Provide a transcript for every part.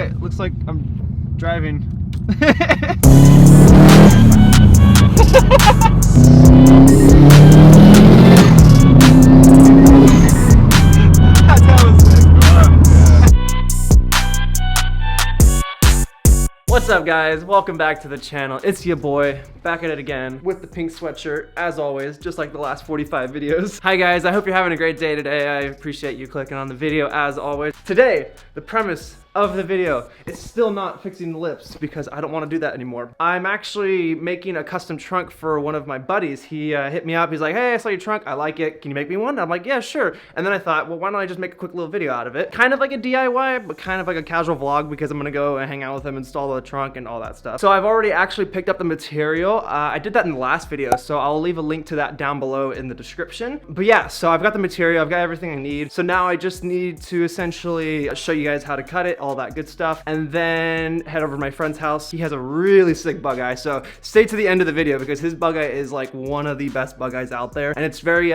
Alright, looks like I'm driving. What's up guys, welcome back to the channel. It's your boy, back at it again with the pink sweatshirt, as always, just like the last 45 videos. Hi guys, I hope you're having a great day today. I appreciate you clicking on the video as always. Today, the premise of the video is still not fixing the lips because I don't want to do that anymore. I'm actually making a custom trunk for one of my buddies. He hit me up, he's like, hey, I saw your trunk, I like it, can you make me one? I'm like, yeah, sure. And then I thought, well, why don't I just make a quick little video out of it? Kind of like a DIY, but kind of like a casual vlog because I'm gonna go and hang out with him, install the trunk and all that stuff. So I've already actually picked up the material. I did that in the last video, so I'll leave a link to that down below in the description. But yeah, so I've got the material, I've got everything I need. So now I just need to essentially show you guys how to cut it, all that good stuff, and then head over to my friend's house. He has a really sick bug eye, so stay to the end of the video because his bug eye is like one of the best bug eyes out there, and it's very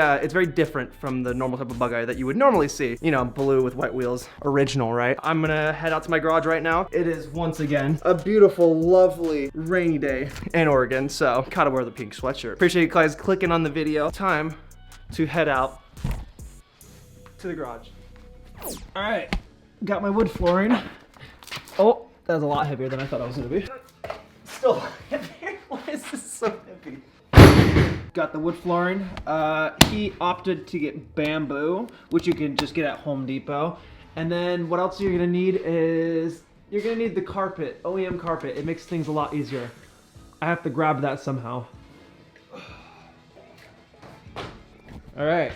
different from the normal type of bug eye that you would normally see. You know, blue with white wheels, original, right? I'm gonna head out to my garage right now. It is once again a beautiful, lovely, rainy day in Oregon, so gotta wear the pink sweatshirt. Appreciate you guys clicking on the video. Time to head out to the garage. All right, got my wood flooring. Oh, that was a lot heavier than I thought it was gonna be. Still heavier? Why is this so heavy? Got the wood flooring. He opted to get bamboo, which you can just get at Home Depot. And then what else you're gonna need is, you're gonna need the carpet, OEM carpet. It makes things a lot easier. I have to grab that somehow. All right.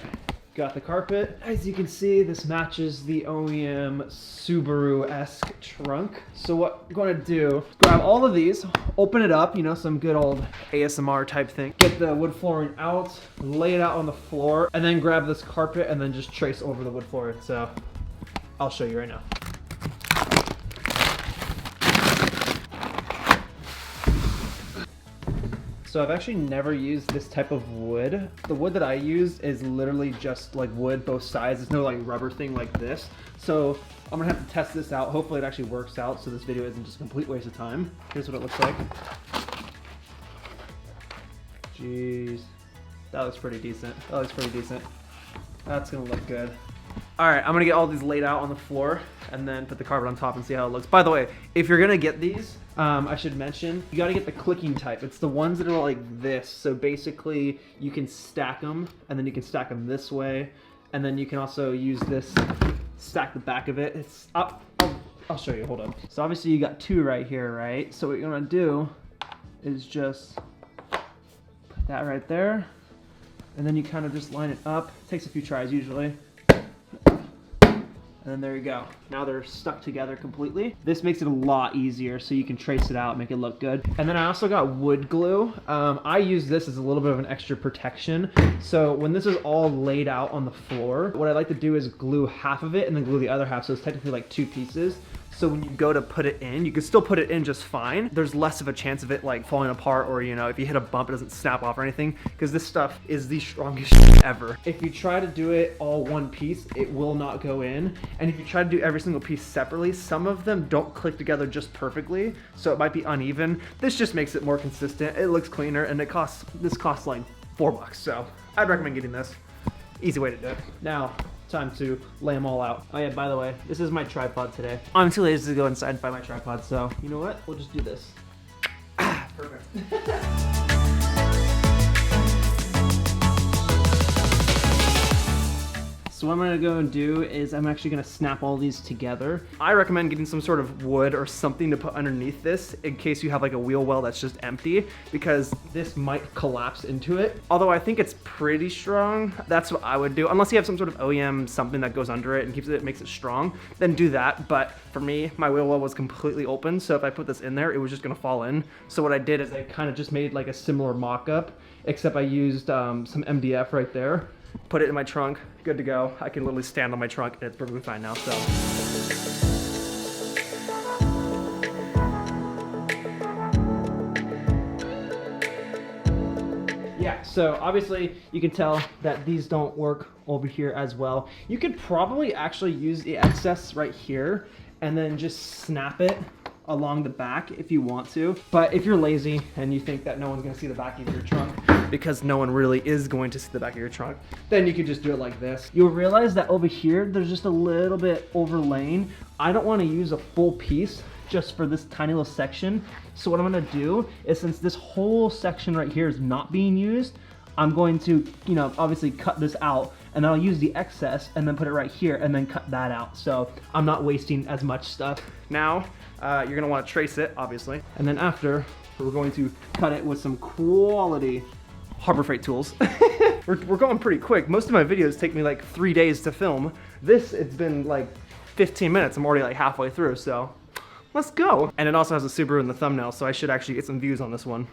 Got the carpet. As you can see, this matches the OEM Subaru-esque trunk. So what I'm gonna do, grab all of these, open it up, you know, some good old ASMR type thing. Get the wood flooring out, lay it out on the floor, and then grab this carpet and then just trace over the wood flooring. So I'll show you right now. So I've actually never used this type of wood. The wood that I use is literally just like wood, both sides. There's no like rubber thing like this. So I'm gonna have to test this out. Hopefully it actually works out so this video isn't just a complete waste of time. Here's what it looks like. Jeez, that looks pretty decent. That looks pretty decent. That's gonna look good. All right, I'm gonna get all these laid out on the floor and then put the carpet on top and see how it looks. By the way, if you're gonna get these, I should mention, you gotta get the clicking type. It's the ones that are like this. So basically you can stack them and then you can stack them this way. And then you can also use this, stack the back of it. It's up, I'll show you, hold on. So obviously you got two right here, right? So what you're gonna do is just put that right there. And then you kind of just line it up. It takes a few tries usually. And then there you go. Now they're stuck together completely. This makes it a lot easier so you can trace it out, make it look good. And then I also got wood glue. I use this as a little bit of an extra protection. So when this is all laid out on the floor, what I like to do is glue half of it and then glue the other half. So it's technically like two pieces. So when you go to put it in, you can still put it in just fine. There's less of a chance of it like falling apart or, you know, if you hit a bump, it doesn't snap off or anything because this stuff is the strongest shit ever. If you try to do it all one piece, it will not go in. And if you try to do every single piece separately, some of them don't click together just perfectly. So it might be uneven. This just makes it more consistent. It looks cleaner and this costs like $4. So I'd recommend getting this. Easy way to do it. Now, time to lay them all out. Oh yeah, by the way, this is my tripod today. I'm too lazy to go inside and find my tripod, so you know what? We'll just do this. Perfect. So what I'm gonna go and do is I'm actually gonna snap all these together. I recommend getting some sort of wood or something to put underneath this in case you have like a wheel well that's just empty because this might collapse into it. Although I think it's pretty strong. That's what I would do. Unless you have some sort of OEM something that goes under it and keeps it, makes it strong, then do that. But for me, my wheel well was completely open. So if I put this in there, it was just gonna fall in. So what I did is I kind of just made like a similar mock-up, except I used some MDF right there. Put it in my trunk, good to go. I can literally stand on my trunk and it's perfectly fine now, so. Yeah, so obviously you can tell that these don't work over here as well. You could probably actually use the excess right here and then just snap it along the back if you want to. But if you're lazy and you think that no one's gonna see the back of your trunk, because no one really is going to see the back of your trunk, then you could just do it like this. You'll realize that over here, there's just a little bit overlaying. I don't wanna use a full piece just for this tiny little section. So what I'm gonna do is, since this whole section right here is not being used, I'm going to, you know, obviously cut this out, and I'll use the excess and then put it right here and then cut that out. So I'm not wasting as much stuff. Now, you're gonna wanna trace it, obviously. And then after, we're going to cut it with some quality Harbor Freight tools. we're going pretty quick. Most of my videos take me like 3 days to film. This, it's been like 15 minutes. I'm already like halfway through, so let's go. And it also has a Subaru in the thumbnail, so I should actually get some views on this one.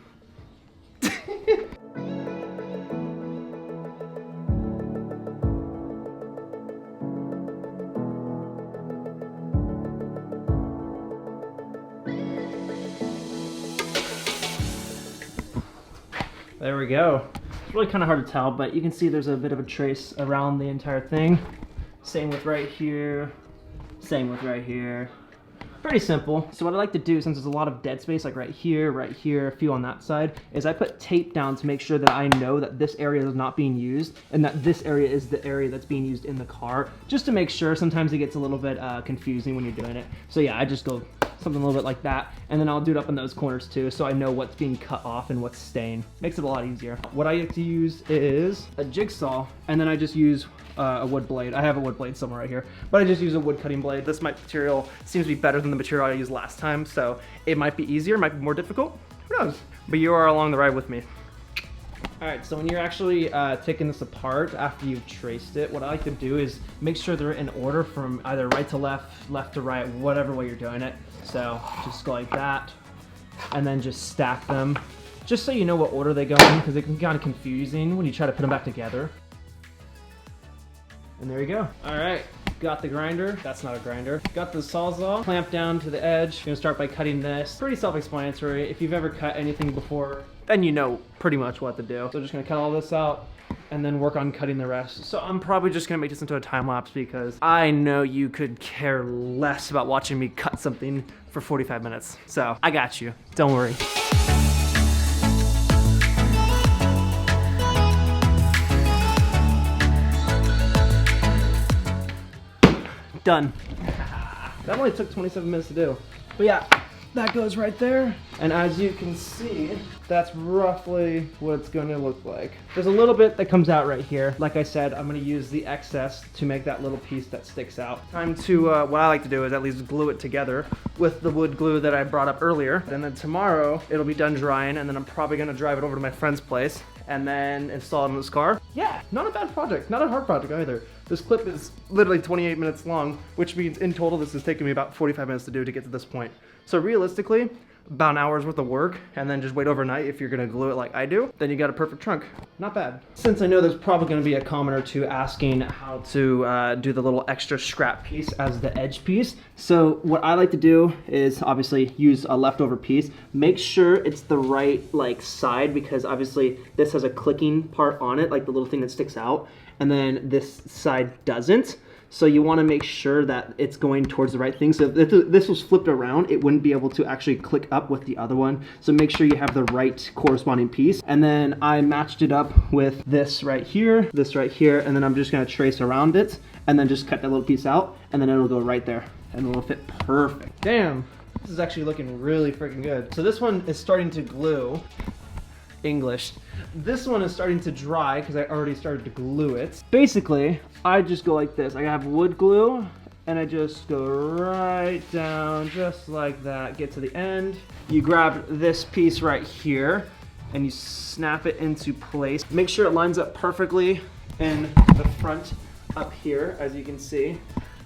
There we go. It's really kind of hard to tell, but you can see there's a bit of a trace around the entire thing. Same with right here. Same with right here. Pretty simple. So what I like to do, since there's a lot of dead space, like right here, a few on that side, is I put tape down to make sure that I know that this area is not being used and that this area is the area that's being used in the car, just to make sure. Sometimes it gets a little bit confusing when you're doing it. So yeah, I just go something a little bit like that, and then I'll do it up in those corners too, so I know what's being cut off and what's staying. Makes it a lot easier. What I like to use is a jigsaw, and then I just use a wood blade. I have a wood blade somewhere right here, but I just use a wood cutting blade. This material seems to be better than the material I used last time, so it might be easier, might be more difficult, who knows? But you are along the ride with me. All right, so when you're actually taking this apart after you've traced it, what I like to do is make sure they're in order from either right to left, left to right, whatever way you're doing it. So just go like that, and then just stack them, just so you know what order they go in, because it can be kind of confusing when you try to put them back together. And there you go. All right, got the grinder. That's not a grinder. Got the Sawzall clamped down to the edge. I'm gonna start by cutting this. Pretty self-explanatory. If you've ever cut anything before, then you know pretty much what to do. So just gonna cut all this out and then work on cutting the rest. So I'm probably just gonna make this into a time lapse, because I know you could care less about watching me cut something for 45 minutes. So I got you, don't worry. Done. That only took 27 minutes to do. But yeah, that goes right there. And as you can see, that's roughly what it's gonna look like. There's a little bit that comes out right here. Like I said, I'm gonna use the excess to make that little piece that sticks out. Time to, what I like to do is at least glue it together with the wood glue that I brought up earlier. And then tomorrow, it'll be done drying, and then I'm probably gonna drive it over to my friend's place and then install it in this car. Yeah, not a bad project, not a hard project either. This clip is literally 28 minutes long, which means in total this has taken me about 45 minutes to do to get to this point. So realistically, about an hour's worth of work, and then just wait overnight if you're gonna glue it like I do, then you got a perfect trunk. Not bad. Since I know there's probably gonna be a comment or two asking how to do the little extra scrap piece as the edge piece. So what I like to do is obviously use a leftover piece. Make sure it's the right side, because obviously this has a clicking part on it, like the little thing that sticks out, and then this side doesn't. So you want to make sure that it's going towards the right thing. So if this was flipped around, it wouldn't be able to actually click up with the other one. So make sure you have the right corresponding piece. And then I matched it up with this right here, and then I'm just going to trace around it and then just cut that little piece out, and then it'll go right there and it'll fit perfect. Damn, this is actually looking really freaking good. So this one is starting to glue. English. This one is starting to dry because I already started to glue it. Basically, I just go like this. I have wood glue, and I just go right down, just like that. Get to the end. You grab this piece right here, and you snap it into place. Make sure it lines up perfectly in the front up here, as you can see,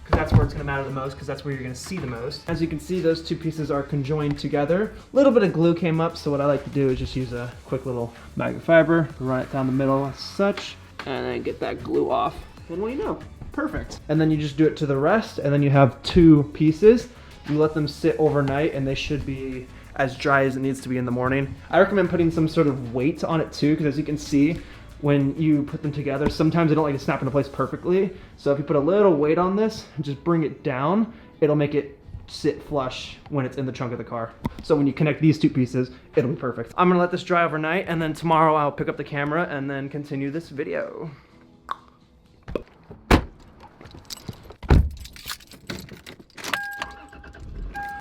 because that's where it's going to matter the most, because that's where you're going to see the most. As you can see, those two pieces are conjoined together. A little bit of glue came up, so what I like to do is just use a quick little bag of fiber, run it down the middle as such, and then get that glue off. And what do you know? Perfect. And then you just do it to the rest, and then you have two pieces. You let them sit overnight, and they should be as dry as it needs to be in the morning. I recommend putting some sort of weight on it too, because as you can see, when you put them together, sometimes they don't like to snap into place perfectly. So if you put a little weight on this and just bring it down, it'll make it sit flush when it's in the trunk of the car. So when you connect these two pieces, it'll be perfect. I'm gonna let this dry overnight, and then tomorrow I'll pick up the camera and then continue this video.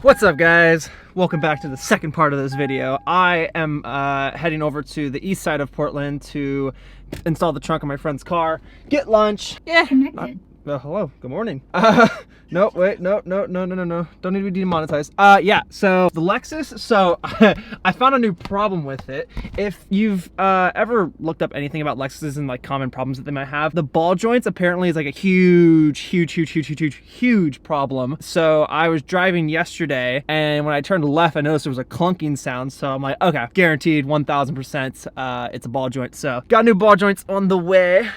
What's up, guys? Welcome back to the second part of this video. I am heading over to the east side of Portland to install the trunk of my friend's car, get lunch. Yeah. Hello, good morning. No, wait, no. Don't need to be demonetized. Yeah, so the Lexus, so I found a new problem with it. If you've ever looked up anything about Lexuses and like common problems that they might have, the ball joints apparently is like a huge problem. So I was driving yesterday, and when I turned left, I noticed there was a clunking sound. So I'm like, okay, guaranteed 1000% it's a ball joint. So got new ball joints on the way.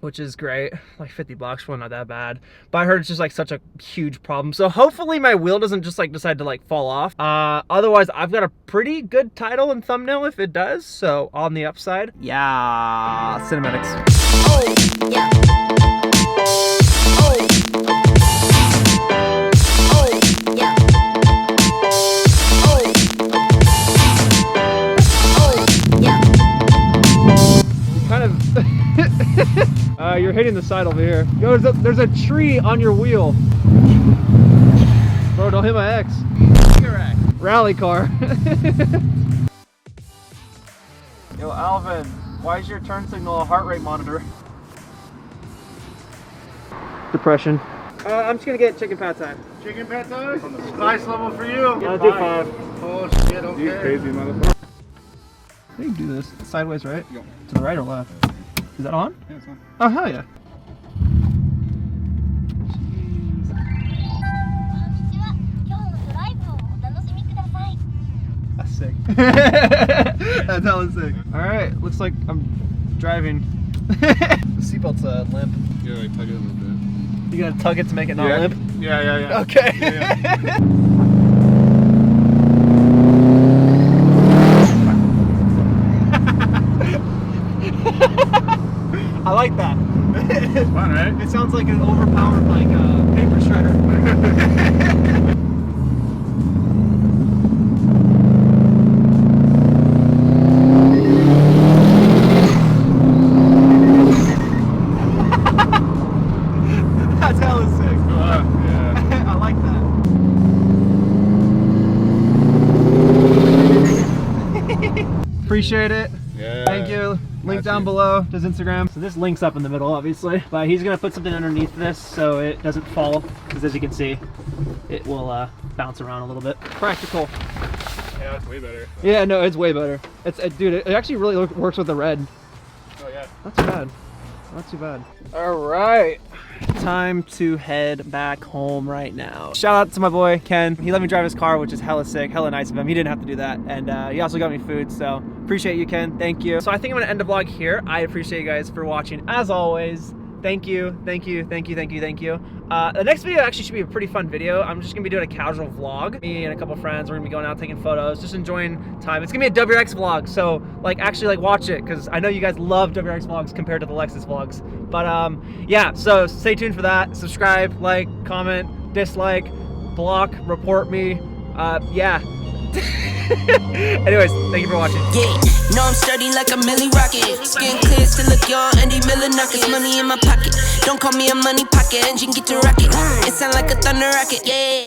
Which is great, like 50 bucks, well, not that bad. But I heard it's just like such a huge problem. So hopefully my wheel doesn't just like decide to like fall off. Otherwise, I've got a pretty good title and thumbnail if it does. So on the upside, yeah, cinematics. Oh, yeah. Oh. Oh, yeah. Oh. Oh, yeah. Kind of. You're hitting the side over here. Yo, there's a tree on your wheel. Bro, don't hit my ex. Rally car. Yo, Alvin, why is your turn signal a heart rate monitor? Depression. I'm just gonna get chicken pad thai. Chicken pad thai? Nice level for you. I'll do 5. Oh shit, okay. You crazy motherfucker. How do you do this? Sideways, right? Yo. To the right or left? Is that on? Yeah, it's on. Oh, hell yeah. That's sick. That's hella sick. Alright, looks like I'm driving. The seatbelt's limp. Yeah, like tug it a little bit. You gotta tug it to make it not limp? Yeah. Okay. Yeah. I like that. It's fun, right? It sounds like an overpowered like paper shredder. That's hella sick. Yeah. I like that. Appreciate it. Yeah. Thank you. Link down below to his Instagram. So this link's up in the middle, obviously, but he's gonna put something underneath this so it doesn't fall, because as you can see, it will bounce around a little bit. Practical. Yeah, it's way better. Yeah, no, it's way better. Dude, it actually really works with the red. Oh yeah. Not too bad. Not too bad. All right. Time to head back home right now. Shout out to my boy, Ken. He let me drive his car, which is hella sick, hella nice of him. He didn't have to do that. And he also got me food, so appreciate you, Ken. Thank you. So I think I'm gonna end the vlog here. I appreciate you guys for watching. As always, thank you. The next video actually should be a pretty fun video. I'm just gonna be doing a casual vlog. Me and a couple friends, we're gonna be going out taking photos, just enjoying time. It's gonna be a WRX vlog, so like actually like watch it, because I know you guys love WRX vlogs compared to the Lexus vlogs. But yeah, so stay tuned for that. Subscribe, like, comment, dislike, block, report me. Yeah. Anyways, thank you for watching. Yeah, no, I'm starting like a Millie Rocket. Skin clear, still look young, Andy Miller knockers. Money in my pocket. Don't call me a money pocket. Engine get to rocket. It sound like a thunder rocket. Yeah.